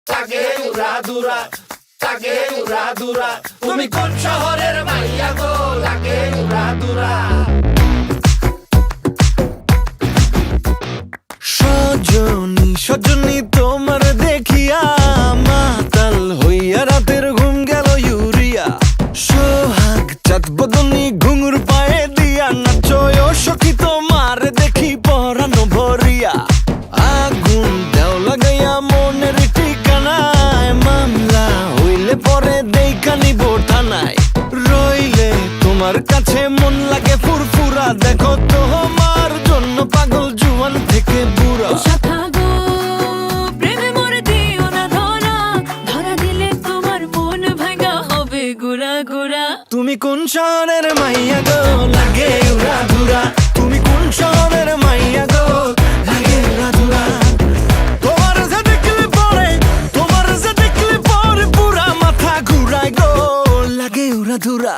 লাগে উড়াদুরা, লাগে উড়াদুরা। তুমি কোন শহরের মাইয়া গো? লাগে উড়াদুরা। সজনী সজনী তোমার দেখিয়া মাতাল হইয়া রাতের ঘুম গেল ইউরিয়া। সোহাগ চাঁদ বদনী ঘুঙুর পায়ে দিয়া নাচয় সখী তোমার দেখি পরানো ভরিয়া। আগুন দেও লাগাইয়া মনের ঠিকানায়, মামলা হইলে পরে দেখা নিব থানায়। রইলে তোমার কাছে মন লাগে ফুরফুরা, দেখো তোমার জন্য পাগল জুয়ান থেকে বুড়া। শাখা গো, প্রেমে মরে দিও না ধরা, ধরা দিলে তোমার মন ভাঙা হবে গুড়া গুড়া। তুমি কোন শহরের মাইয়া গো? লাগে উড়াধুরা। তুমি কোন শহরের মাইয়া গো? লাগে উড়াধুরা। তোমার যে দেখলে পরে, তোমার যে দেখলে পরে পুরা মাথা ঘুরায় গো, লাগে উড়াধুরা।